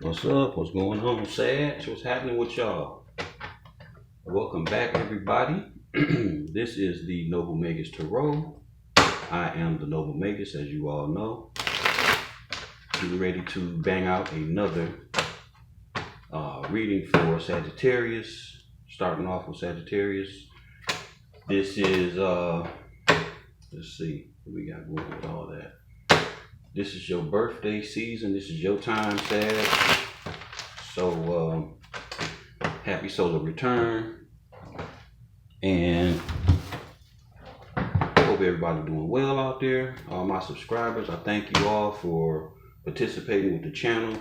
What's up? What's going on, Sag? What's happening with y'all? Welcome back, everybody. This is the Noble Magus Tarot. I am the Noble Magus, as you all know. Getting ready to bang out another reading for Saggitarius. Starting off with Sagittarius. This is, let's see what we got going with all that. This is your birthday season. This is your time, Sag. So, happy solar return. And hope everybody doing well out there. All my subscribers, I thank you all for participating with the channel.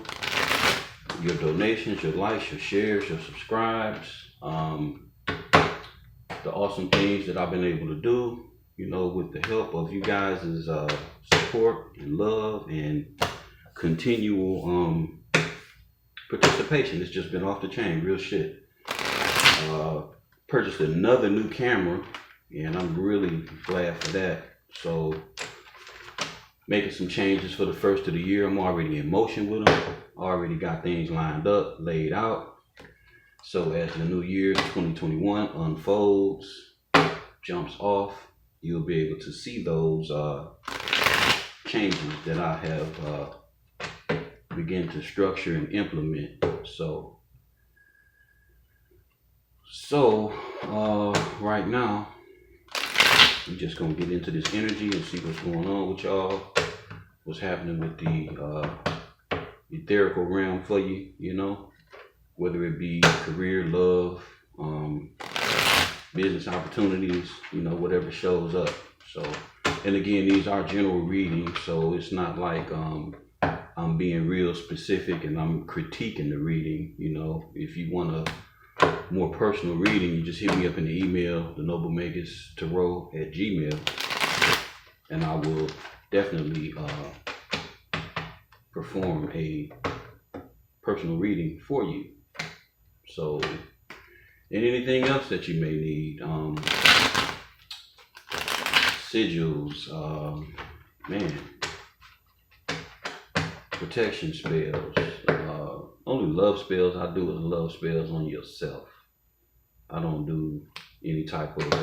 Your donations, your likes, your shares, your subscribes. The awesome things that I've been able to do, you know, with the help of you guys' support and love and continual participation. It's just been off the chain, real shit. Purchased another new camera, and I'm really glad for that. So, making some changes for the first of the year. I'm already in motion with them. Already got things lined up, laid out. So as the new year 2021 unfolds, jumps off, you'll be able to see those changes that I have begun to structure and implement. So right now, we're just gonna get into this energy and see what's going on with y'all, what's happening with the etherical realm for you, you know, whether it be career, love, business opportunities, you know, whatever shows up. So, and again, these are general readings, so it's not like I'm being real specific and I'm critiquing the reading. You know, if you want a more personal reading, you just hit me up in the email, thenoblemagustarot@gmail.com, and I will definitely perform a personal reading for you. So, and anything else that you may need, sigils, man, protection spells, only love spells I do is love spells on yourself. I don't do any type of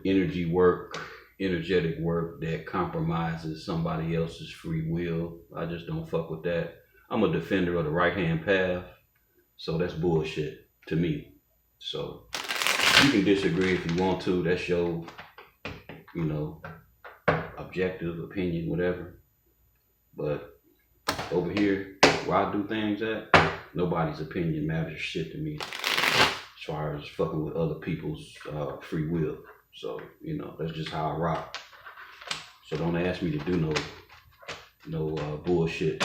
energy work, energetic work that compromises somebody else's free will. I just don't fuck with that. I'm a defender of the right-hand path, so that's bullshit to me. So you can disagree if you want to. That's your, you know, objective opinion, whatever. But over here, where I do things at, nobody's opinion matters shit to me as far as fucking with other people's free will. So, you know, that's just how I rock. So don't ask me to do no bullshit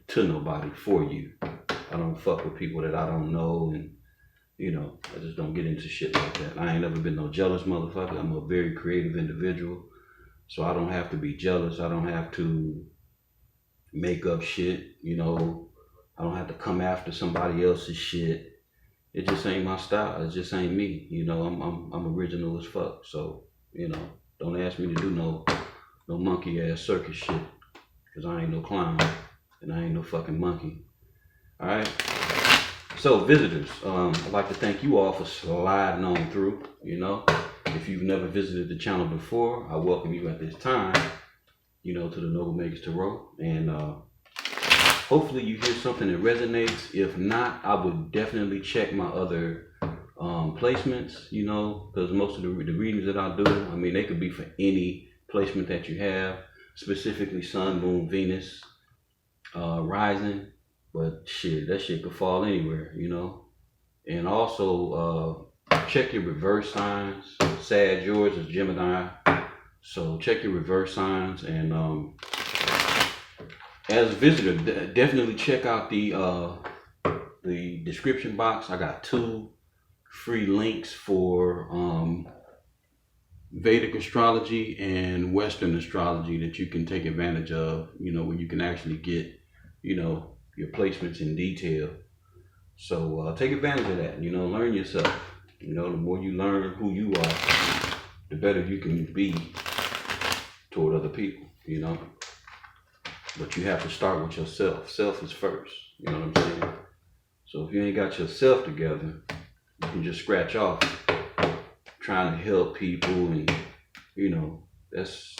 to nobody for you. I don't fuck with people that I don't know, and you know, I just don't get into shit like that. I ain't never been no jealous motherfucker. I'm a very creative individual, so I don't have to be jealous. I don't have to make up shit, you know. I don't have to come after somebody else's shit. It just ain't my style. It just ain't me. You know, I'm original as fuck. So, you know, don't ask me to do no monkey ass circus shit, cause I ain't no clown and I ain't no fucking monkey. All right. So visitors, I'd like to thank you all for sliding on through. You know, if you've never visited the channel before, I welcome you at this time, you know, to the Noble Magus Tarot, and hopefully you hear something that resonates. If not, I would definitely check my other placements, you know, because most of the readings that I do, I mean, they could be for any placement that you have, specifically Sun, Moon, Venus, Rising. But shit, that shit could fall anywhere, you know. And also check your reverse signs. Sag, yours is Gemini, so check your reverse signs. And as a visitor, definitely check out the description box. I got 2 free links for Vedic astrology and Western astrology that you can take advantage of, you know, where you can actually get, you know, your placements in detail. So take advantage of that, you know, learn yourself. You know, the more you learn who you are, the better you can be toward other people, you know. But you have to start with yourself. Self is first. You know what I'm saying? So if you ain't got yourself together, you can just scratch off trying to help people, and you know, that's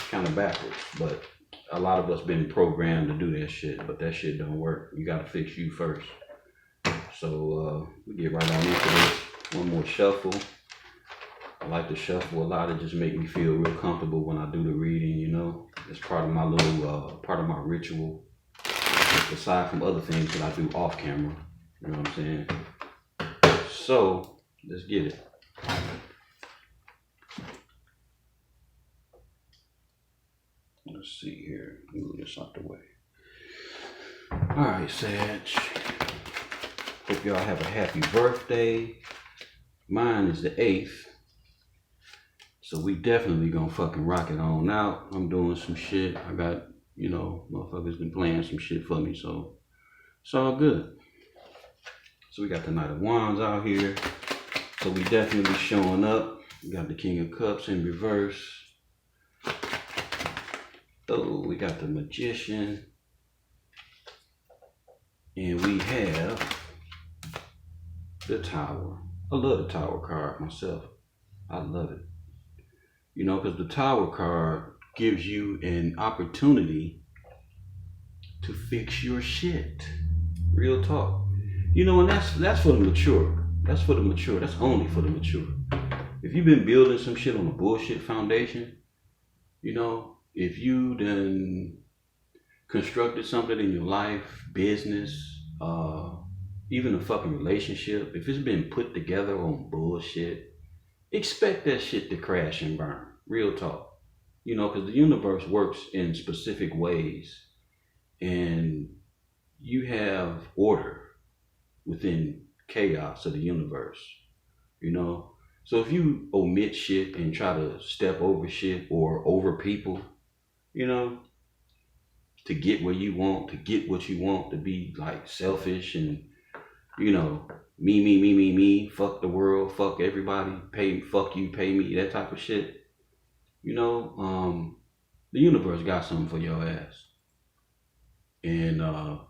kind of backwards. But a lot of us been programmed to do that shit, but that shit don't work. You gotta fix you first. So we get right on into this. One more shuffle. I like to shuffle a lot. It just make me feel real comfortable when I do the reading, you know. It's part of my little, part of my ritual. Aside from other things that I do off camera. You know what I'm saying? So, let's get it. Let's see here. Move this out the way. Alright, Sag. Hope y'all have a happy birthday. Mine is the 8th. So we definitely gonna fucking rock it on out. I'm doing some shit. I got, you know, motherfuckers been playing some shit for me, so it's all good. So we got the Knight of Wands out here. So we definitely showing up. We got the King of Cups in reverse. Oh, we got the Magician. And we have the Tower. I love the Tower card myself. I love it. You know, because the Tower card gives you an opportunity to fix your shit. Real talk. You know, and that's for the mature. That's for the mature. That's only for the mature. If you've been building some shit on a bullshit foundation, you know, if you done constructed something in your life, business, even a fucking relationship, if it's been put together on bullshit, expect that shit to crash and burn. Real talk. You know, because the universe works in specific ways, and you have order within chaos of the universe, you know? So if you omit shit and try to step over shit or over people, you know, to get where you want, to get what you want, to be like selfish and, you know, me, fuck the world, fuck everybody, fuck you, pay me, that type of shit, you know, the universe got something for your ass. And,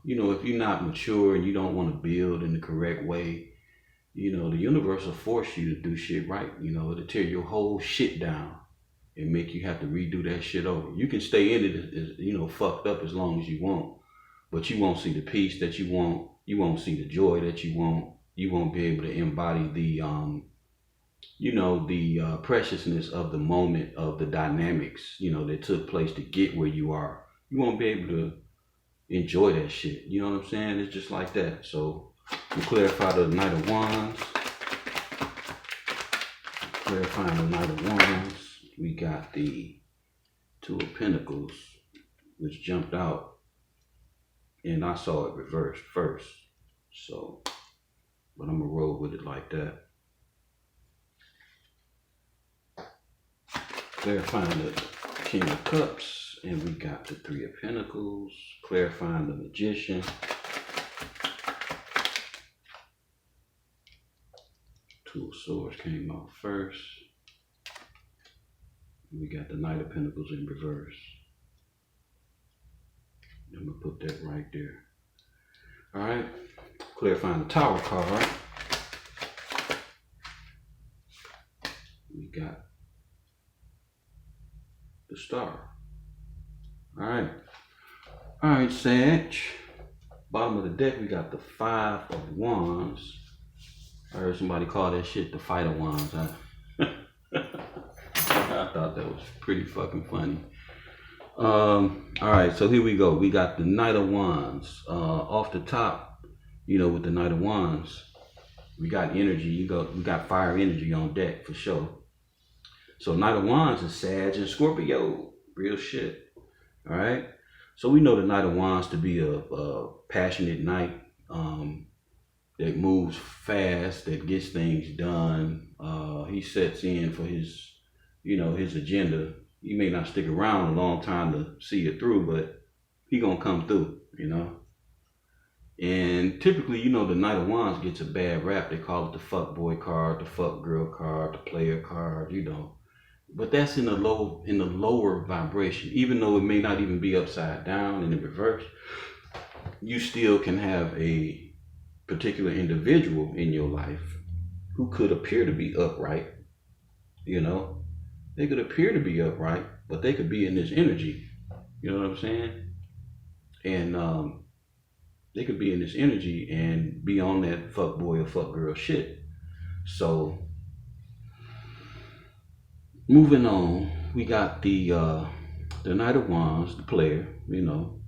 you know, if you're not mature and you don't want to build in the correct way, you know, the universe will force you to do shit right. You know, it'll tear your whole shit down and make you have to redo that shit over. You can stay in it, you know, fucked up as long as you want, but you won't see the peace that you want. You won't see the joy that you want. You won't be able to embody the, you know, the preciousness of the moment, of the dynamics, you know, that took place to get where you are. You won't be able to enjoy that shit. You know what I'm saying? It's just like that. So we clarify the Knight of Wands. Clarifying the Knight of Wands. We got the Two of Pentacles, which jumped out, and I saw it reversed first. So, but I'm gonna roll with it like that. Clarifying the King of Cups, and we got the Three of Pentacles. Clarifying the Magician. Two of Swords came out first. We got the Knight of Pentacles in reverse. I'm gonna put that right there. All right, clarifying the Tower card. We got the Star. All right, Sag. Bottom of the deck, we got the Five of Wands. I heard somebody call that shit the Fight of Wands. I thought that was pretty fucking funny. All right, so here we go. We got the Knight of Wands. Off the top, you know, with the Knight of Wands, we got energy. We got fire energy on deck for sure. So Knight of Wands is Sag and Scorpio. Real shit. All right. So we know the Knight of Wands to be a passionate knight that moves fast, that gets things done. He sets in for his, you know, his agenda. He may not stick around a long time to see it through, but he gonna come through, you know. And typically, you know, the Knight of Wands gets a bad rap. They call it the fuck boy card, the fuck girl card, the player card, you know. But that's in the lower vibration. Even though it may not even be upside down in the reverse, you still can have a particular individual in your life who could appear to be upright. You know, they could appear to be upright, but they could be in this energy. You know what I'm saying? And they could be in this energy and be on that fuck boy or fuck girl shit. So moving on, we got the Knight of Wands, the player, you know,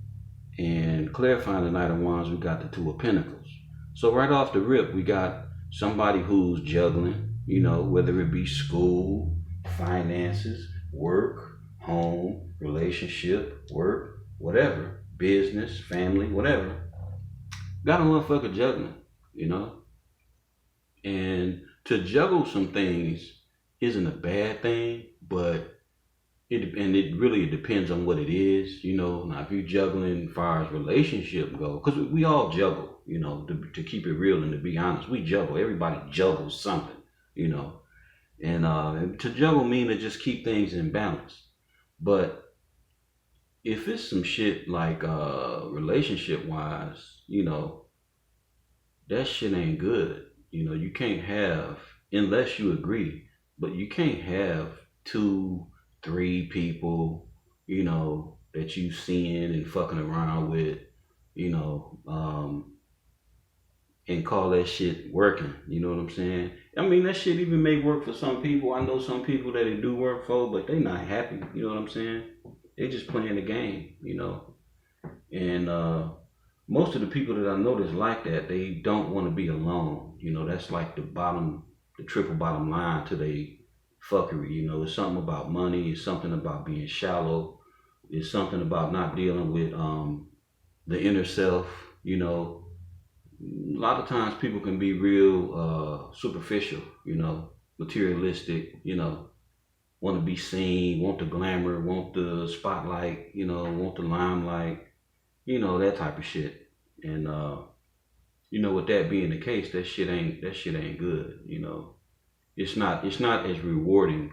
and clarifying the Knight of Wands, we got the Two of Pentacles. So right off the rip, we got somebody who's juggling, you know, whether it be school, finances, work, home, relationship, work, whatever, business, family, whatever. Got a motherfucker juggling, you know? And to juggle some things isn't a bad thing, but it really depends on what it is, you know. Now, if you're juggling as far as relationship go, because we all juggle, you know, to keep it real and to be honest, we juggle. Everybody juggles something, you know. And to juggle means to just keep things in balance. But if it's some shit like relationship wise, you know, that shit ain't good. You know, you can't have, unless you agree, but you can't have 2, 3 people, you know, that you seeing and fucking around with, you know, and call that shit working. You know what I'm saying? I mean, that shit even may work for some people. I know some people that it do work for, but they not happy. You know what I'm saying? They just playing the game, you know. And most of the people that I know that's like that, they don't want to be alone. You know, that's like the triple bottom line to they fuckery. You know, it's something about money. It's something about being shallow. It's something about not dealing with the inner self. You know, a lot of times people can be real superficial, you know, materialistic, you know, want to be seen, want the glamour, want the spotlight, you know, want the limelight, you know, that type of shit. And you know, with that being the case, that shit ain't good, you know. It's not as rewarding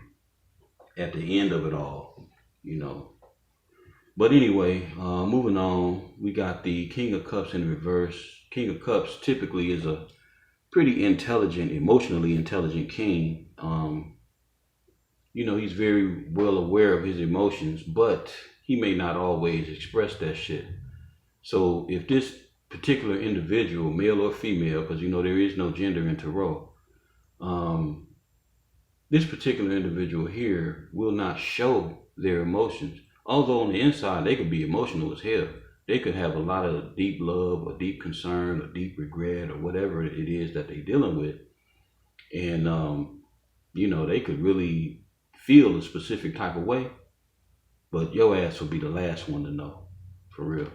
at the end of it all, you know. But anyway, moving on, we got the King of Cups in reverse. King of Cups typically is a pretty intelligent, emotionally intelligent king. You know, he's very well aware of his emotions, but he may not always express that shit. So if this particular individual, male or female, because you know there is no gender in tarot, this particular individual here will not show their emotions. Although on the inside they could be emotional as hell. They could have a lot of deep love or deep concern or deep regret or whatever it is that they're dealing with. And, you know, they could really feel a specific type of way, but your ass will be the last one to know, for real.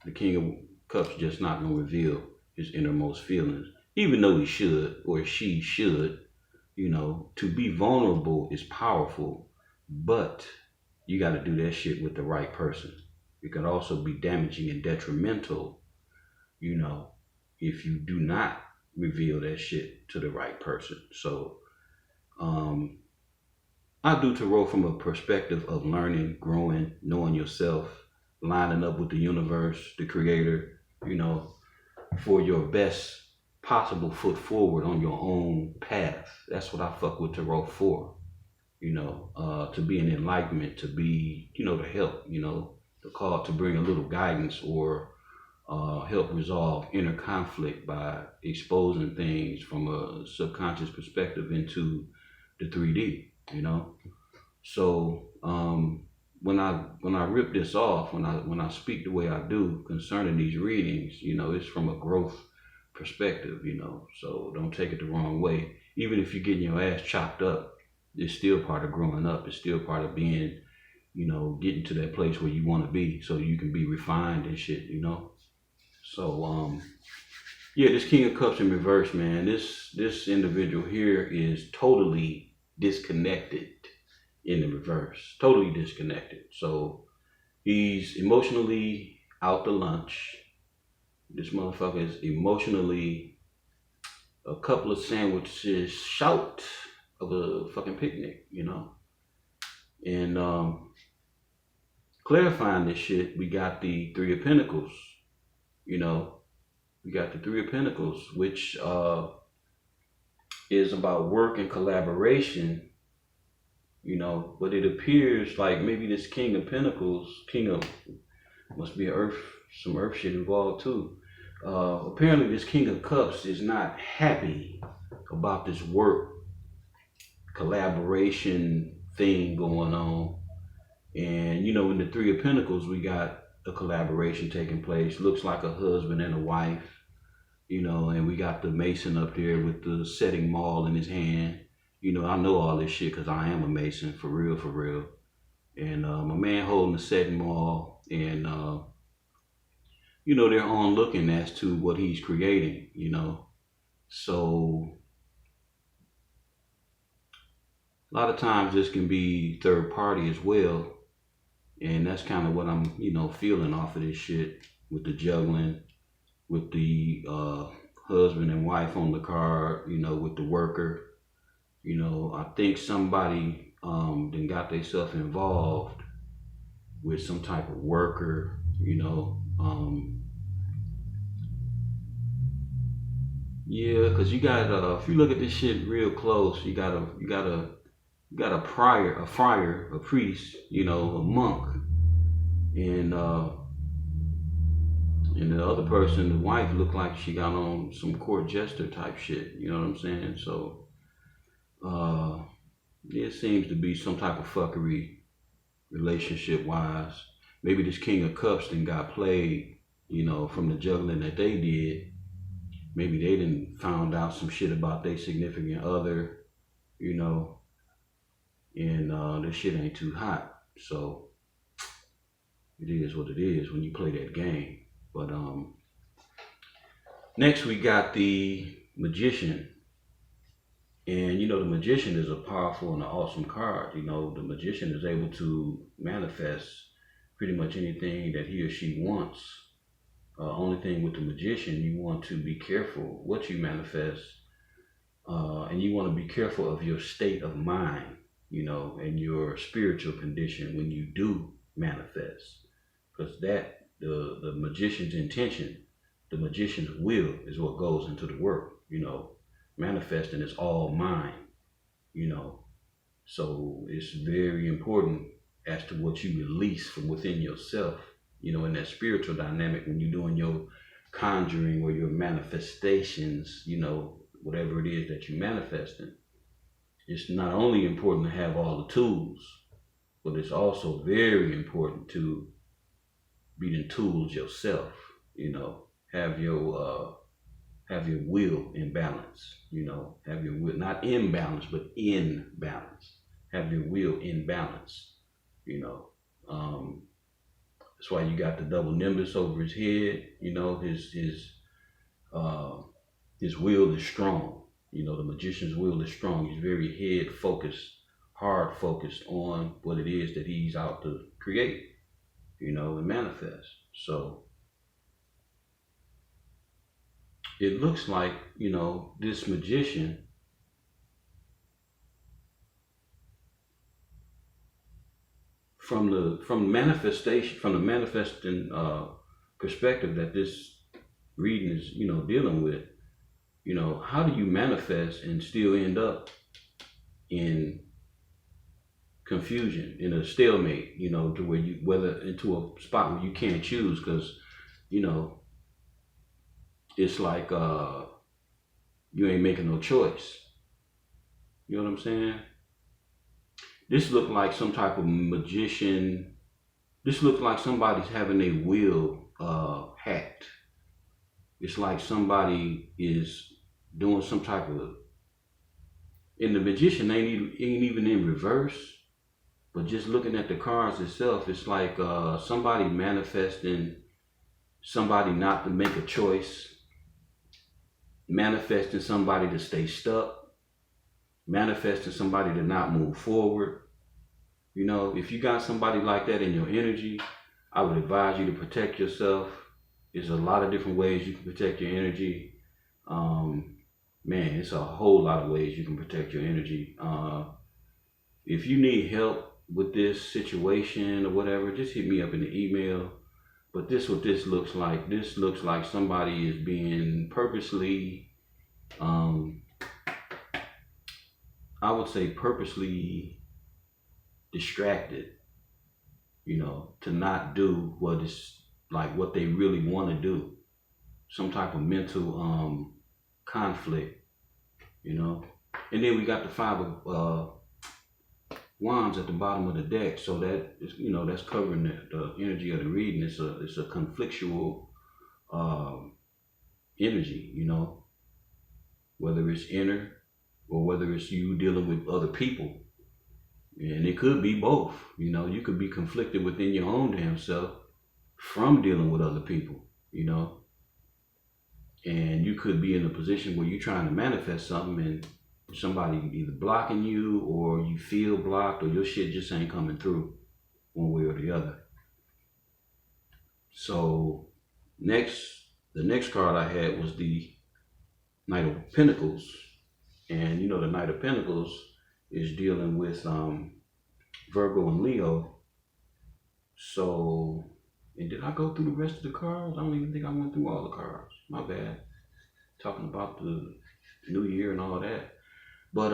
The King of Cups just not going to reveal his innermost feelings, even though he should or she should. You know, to be vulnerable is powerful, but you got to do that shit with the right person. It could also be damaging and detrimental, you know, if you do not reveal that shit to the right person. So I do tarot from a perspective of learning, growing, knowing yourself, lining up with the universe, the creator, you know, for your best possible foot forward on your own path. That's what I fuck with tarot for, you know, to be an enlightenment, to be, you know, to help, you know, the call to bring a little guidance or help resolve inner conflict by exposing things from a subconscious perspective into the 3D, you know. So when I rip this off, when I speak the way I do concerning these readings, you know, it's from a growth perspective, you know. So don't take it the wrong way. Even if you're getting your ass chopped up, it's still part of growing up. It's still part of being, you know, getting to that place where you want to be so you can be refined and shit, you know. So yeah, this King of Cups in reverse, man, this individual here is totally disconnected in the reverse, totally disconnected. So he's emotionally out to lunch. This motherfucker is emotionally a couple of sandwiches short of a fucking picnic, you know. And clarifying this shit, we got the Three of Pentacles. You know, we got the Three of Pentacles, which is about work and collaboration. You know, but it appears like maybe this King of Pentacles, must be some earth shit involved too. Apparently this King of Cups is not happy about this work collaboration thing going on. And you know, in the Three of Pentacles, we got a collaboration taking place. Looks like a husband and a wife, you know, and we got the Mason up there with the setting maul in his hand. You know, I know all this shit because I am a Mason, for real, for real. And my man holding the setting maul, and you know, they're on looking as to what he's creating, you know. So a lot of times this can be third party as well. And that's kind of what I'm, you know, feeling off of this shit with the juggling, with the husband and wife on the card, you know, with the worker. You know, I think somebody then got themselves involved with some type of worker, you know. Yeah, because you got if you look at this shit real close, you got a friar, a priest, you know, a monk, and the other person, the wife, looked like she got on some court jester type shit. You know what I'm saying? So it seems to be some type of fuckery relationship wise. Maybe this King of Cups then got played, you know, from the juggling that they did. Maybe they didn't found out some shit about their significant other, you know, and this shit ain't too hot. So it is what it is when you play that game. But next we got the Magician. And you know, the Magician is a powerful and an awesome card. You know, the Magician is able to manifest pretty much anything that he or she wants. Only thing with the Magician, you want to be careful what you manifest, and you want to be careful of your state of mind, you know, and your spiritual condition when you do manifest, because that the Magician's intention, the Magician's will is what goes into the work. You know, manifesting is all mind, you know, so it's very important as to what you release from within yourself. You know, in that spiritual dynamic, when you're doing your conjuring or your manifestations, you know, whatever it is that you're manifesting, it's not only important to have all the tools, but it's also very important to be the tools yourself. You know, have your will in balance. You know, have your will not in balance, but in balance. Have your will in balance. You know. That's why you got the double nimbus over his head. You know, his will is strong. You know, the Magician's will is strong. He's very head focused, hard focused on what it is that he's out to create, you know, and manifest. So it looks like, you know, this Magician from the manifesting perspective that this reading is, you know, dealing with, you know, how do you manifest and still end up in confusion, in a stalemate, you know, to where whether into a spot where you can't choose, because, you know, it's like you ain't making no choice. You know what I'm saying? This looked like some type of magician. This looked like somebody's having a will hacked. It's like somebody is doing some type of, and the Magician ain't even in reverse, but just looking at the cards itself, it's like somebody manifesting somebody not to make a choice, manifesting somebody to stay stuck, manifesting somebody to not move forward. You know, if you got somebody like that in your energy, I would advise you to protect yourself. There's a lot of different ways you can protect your energy. It's a whole lot of ways you can protect your energy. If you need help with this situation or whatever, just hit me up in the email. But this what this looks like. This looks like somebody is being purposely, I would say purposely distracted, you know, to not do what is like what they really want to do. Some type of mental conflict, you know. And then we got the 5 of Wands at the bottom of the deck, so that is, you know, that's covering the energy of the reading. It's a conflictual energy, you know, whether it's inner or whether it's you dealing with other people. And it could be both, you know. You could be conflicted within your own damn self from dealing with other people, you know. And you could be in a position where you're trying to manifest something and somebody either blocking you or you feel blocked or your shit just ain't coming through one way or the other. So the next card I had was the Knight of Pentacles. And you know, the Knight of Pentacles is dealing with Virgo and Leo. So, and did I go through the rest of the cards? I don't even think I went through all the cards. My bad. Talking about the new year and all that. But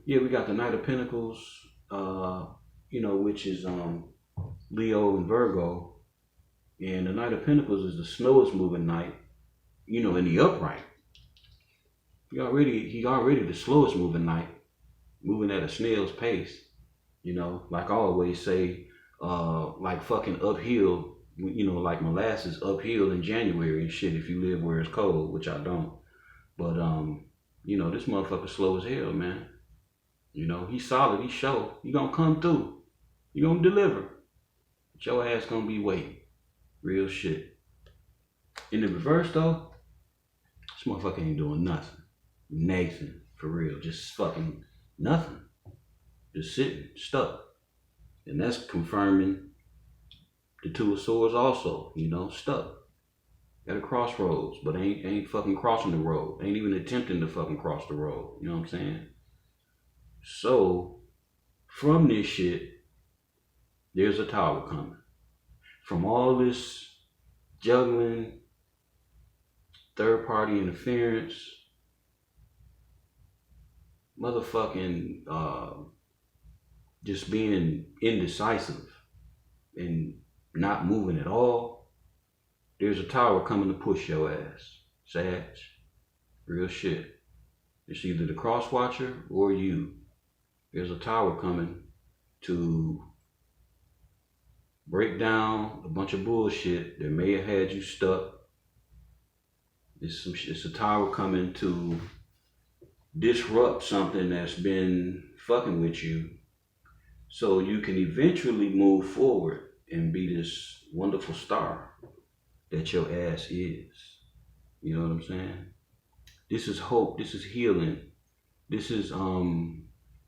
yeah, we got the Knight of Pentacles, you know, which is Leo and Virgo. And the Knight of Pentacles is the slowest moving knight, you know, in the upright. He already the slowest moving knight, moving at a snail's pace, you know, like I always say, like fucking uphill, you know, like molasses uphill in January and shit if you live where it's cold, which I don't. But you know, this motherfucker slow as hell, man. You know, he's solid, he's sure. He gonna come through. He gonna deliver. But your ass gonna be waiting. Real shit. In the reverse though, this motherfucker ain't doing nothing. Nathan, for real. Just fucking nothing. Just sitting, stuck. And that's confirming the 2 of Swords also, you know, stuck. At a crossroads, but ain't fucking crossing the road. Ain't even attempting to fucking cross the road. You know what I'm saying? So, from this shit, there's a tower coming. From all this juggling, third party interference, motherfucking just being indecisive and not moving at all, there's a tower coming to push your ass, Sag. Real shit. It's either the cross watcher or you. There's a tower coming to break down a bunch of bullshit that may have had you stuck. It's a tower coming to disrupt something that's been fucking with you so you can eventually move forward and be this wonderful star that your ass is. You know what I'm saying? This is hope. This is healing. This is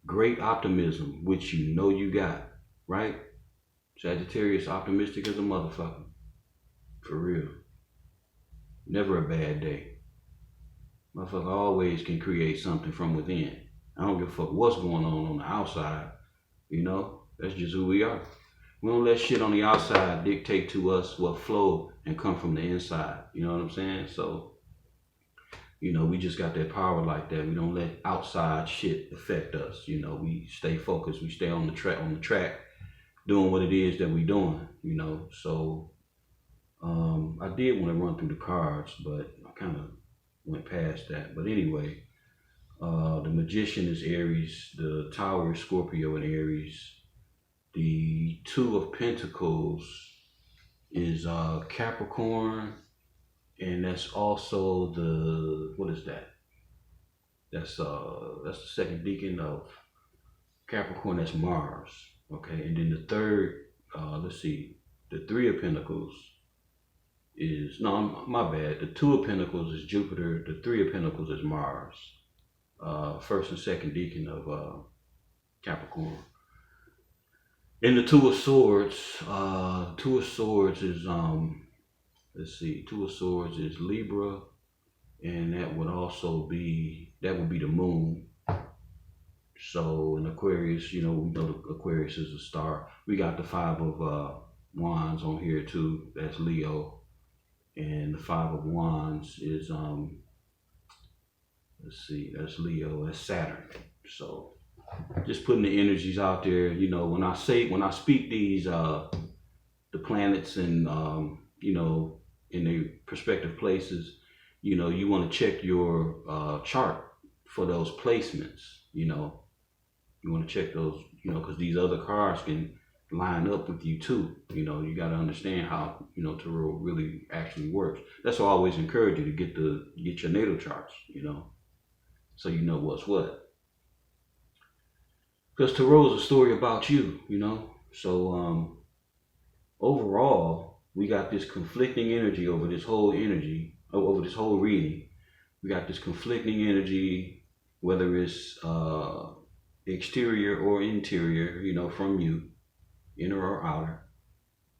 great optimism, which you know you got, right? Sagittarius, optimistic as a motherfucker. For real. Never a bad day. Motherfucker always can create something from within. I don't give a fuck what's going on the outside. You know, that's just who we are. We don't let shit on the outside dictate to us what flow and come from the inside. You know what I'm saying? So, you know, we just got that power like that. We don't let outside shit affect us. You know, we stay focused. We stay on the track, doing what it is that we doing, you know. So, I did want to run through the cards, but I kind of went past that. But anyway, the Magician is Aries. The Tower is Scorpio and Aries. The 2 of Pentacles is Capricorn, and that's also the, what is that? That's the second decan of Capricorn. That's Mars. Okay, and then the third, let's see, the 3 of Pentacles is, no, my bad. The 2 of Pentacles is Jupiter. The 3 of Pentacles is Mars. First and second decan of Capricorn. In the 2 of Swords, 2 of Swords is, let's see, 2 of Swords is Libra, and that would also be, that would be the moon. So in Aquarius, you know, we know the Aquarius is a star. We got the 5 of Wands on here too. That's Leo. And the 5 of Wands is let's see, that's Leo, that's Saturn. So just putting the energies out there. You know, when I speak these the planets and you know, in their prospective places, you know, you want to check your chart for those placements. You know, you want to check those, you know, because these other cards can line up with you too. You know, you got to understand how, you know, tarot really actually works. That's why I always encourage you to get your natal charts, you know, so you know what's what. Because tarot is a story about you, you know. So overall, we got this conflicting energy over this whole reading. We got this conflicting energy, whether it's exterior or interior, you know, from you, inner or outer.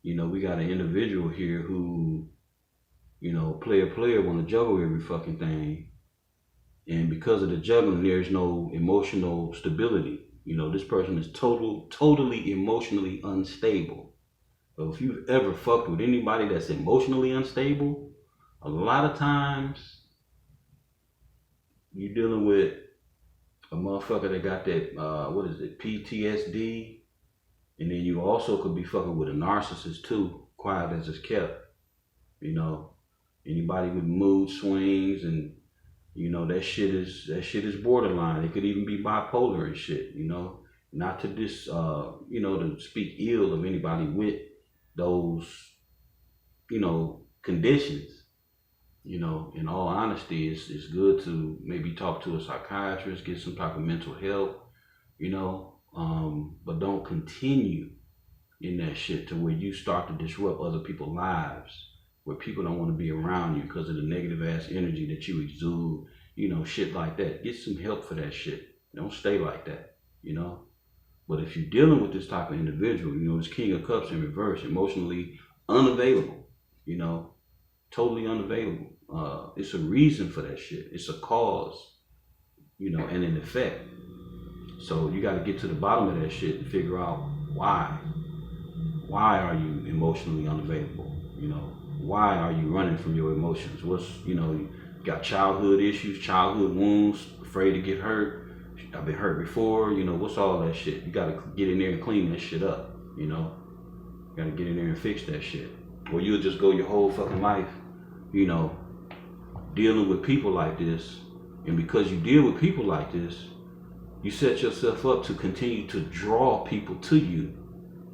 You know, we got an individual here who, you know, player want to juggle every fucking thing. And because of the juggling, there's no emotional stability. You know, this person is totally emotionally unstable. So if you've ever fucked with anybody that's emotionally unstable, a lot of times you're dealing with a motherfucker that got that, PTSD. And then you also could be fucking with a narcissist too, quiet as it's kept. You know, anybody with mood swings and, you know, that shit is borderline. It could even be bipolar and shit, you know. Not to you know, to speak ill of anybody with those, you know, conditions. You know, in all honesty, it's good to maybe talk to a psychiatrist, get some type of mental help, you know, but don't continue in that shit to where you start to disrupt other people's lives, where people don't want to be around you because of the negative ass energy that you exude, you know, shit like that. Get some help for that shit. Don't stay like that, you know. But if you're dealing with this type of individual, you know, it's King of Cups in reverse, emotionally unavailable, you know, totally unavailable. It's a reason for that shit. It's a cause, you know, and an effect. So you got to get to the bottom of that shit and figure out why. Why are you emotionally unavailable? You know, why are you running from your emotions? What's, you know, you got childhood issues, childhood wounds, afraid to get hurt. I've been hurt before, you know, what's all that shit? You got to get in there and clean that shit up, you know. You got to get in there and fix that shit. Or you'll just go your whole fucking life, you know, dealing with people like this. And because you deal with people like this, you set yourself up to continue to draw people to you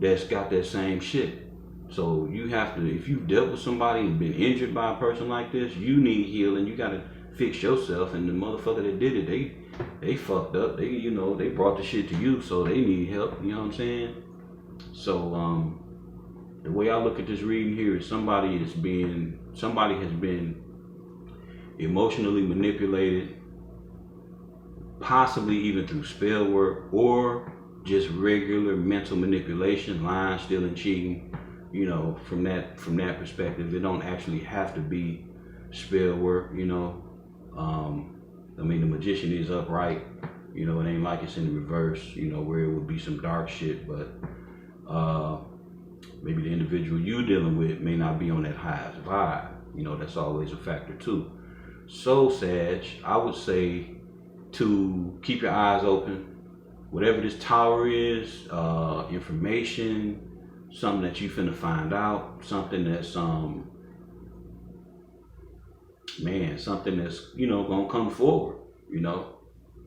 that's got that same shit. So you have to, if you've dealt with somebody and been injured by a person like this, you need healing. You got to fix yourself. And the motherfucker that did it, they fucked up. They, you know, they brought the shit to you, so they need help. You know what I'm saying? So the way I look at this reading here is somebody has been emotionally manipulated, possibly even through spell work or just regular mental manipulation, lying, stealing, cheating. You know, from that perspective, it don't actually have to be spell work. You know, I mean, the magician is upright. You know, it ain't like it's in the reverse. You know, where it would be some dark shit, but maybe the individual you're dealing with may not be on that highest vibe. You know, that's always a factor too. So, Sag, I would say to keep your eyes open. Whatever this tower is, information, something that you finna find out, something that's something that's, you know, gonna come forward, you know,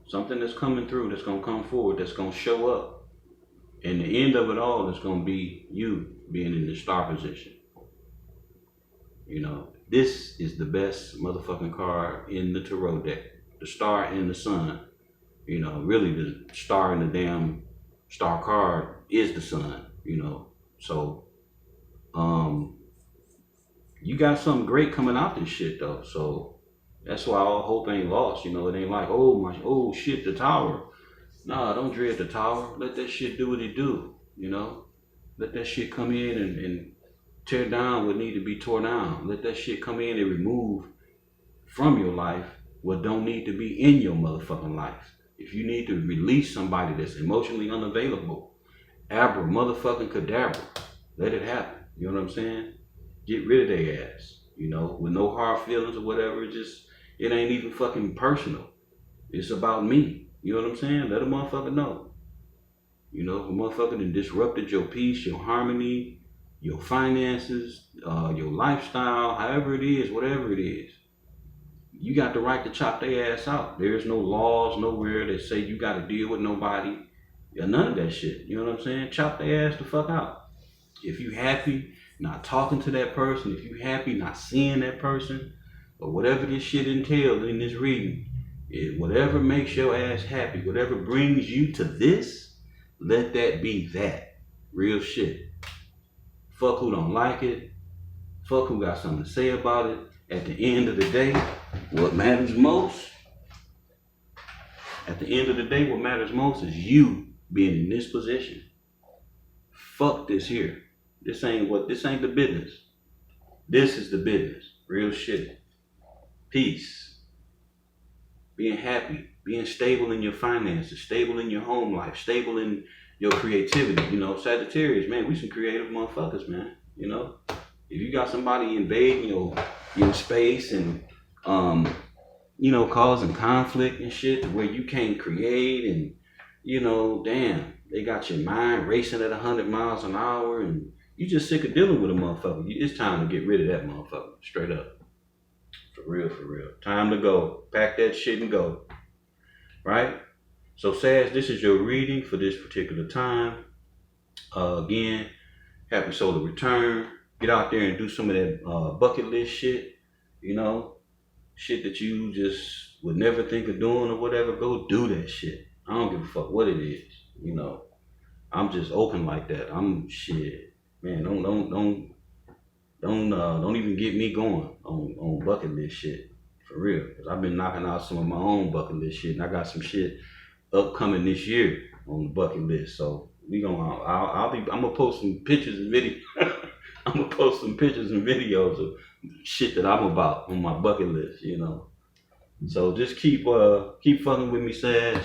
something that's coming through, that's gonna come forward, that's gonna show up. And the end of it all is gonna be you being in the star position. You know, this is the best motherfucking card in the tarot deck. The star and the sun. You know, really the star in the damn star card is the sun, you know. So, you got something great coming out this shit though. So that's why all hope ain't lost. You know, it ain't like, oh shit, the tower. Nah, don't dread the tower. Let that shit do what it do, you know. Let that shit come in and tear down what need to be torn down. Let that shit come in and remove from your life what don't need to be in your motherfucking life. If you need to release somebody that's emotionally unavailable, abra motherfucking cadabra, let it happen. You know what I'm saying? Get rid of their ass, you know, with no hard feelings or whatever. It ain't even fucking personal. It's about me. You know what I'm saying? Let a motherfucker know. You know, if a motherfucker done disrupted your peace, your harmony, your finances, your lifestyle, however it is, whatever it is, you got the right to chop their ass out. There's no laws nowhere that say you got to deal with nobody. Yeah, none of that shit. You know what I'm saying? Chop their ass the fuck out. If you happy not talking to that person, if you happy not seeing that person, or whatever this shit entailed in this reading, whatever makes your ass happy, whatever brings you to this, let that be that. Real shit. Fuck who don't like it. Fuck who got something to say about it. At the end of the day, what matters most, what matters most is you being in this position. Fuck this here. This ain't the business. This is the business. Real shit. Peace. Being happy. Being stable in your finances. Stable in your home life. Stable in your creativity. You know, Saggitarius, man, we some creative motherfuckers, man. You know? If you got somebody invading your space and you know, causing conflict and shit to where you can't create, and you know, damn, they got your mind racing at 100 miles an hour and you just sick of dealing with a motherfucker. It's time to get rid of that motherfucker. Straight up. For real, for real. Time to go. Pack that shit and go. Right? So Sag, this is your reading for this particular time. Again, happy solar return. Get out there and do some of that bucket list shit. You know, shit that you just would never think of doing or whatever. Go do that shit. I don't give a fuck what it is. You know, I'm just open like that. I'm shit, man. Don't even get me going on bucket list shit for real. Cause I've been knocking out some of my own bucket list shit, and I got some shit upcoming this year on the bucket list. So I'm gonna post some pictures and videos. I'm gonna post some pictures and videos of shit that I'm about on my bucket list, you know. So just keep fucking with me, Sag,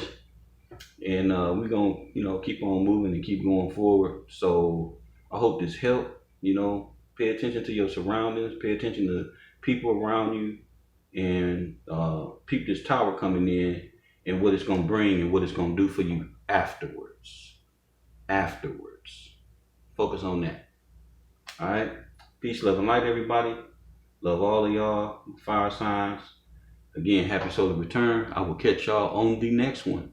and we're gonna, you know, keep on moving and keep going forward. So I hope this helped. You know, pay attention to your surroundings, pay attention to people around you, and peep this tower coming in and what it's gonna bring and what it's gonna do for you afterwards. Focus on that. All right. Peace, love, and light, everybody. Love all of y'all, fire signs. Again, happy solar return. I will catch y'all on the next one.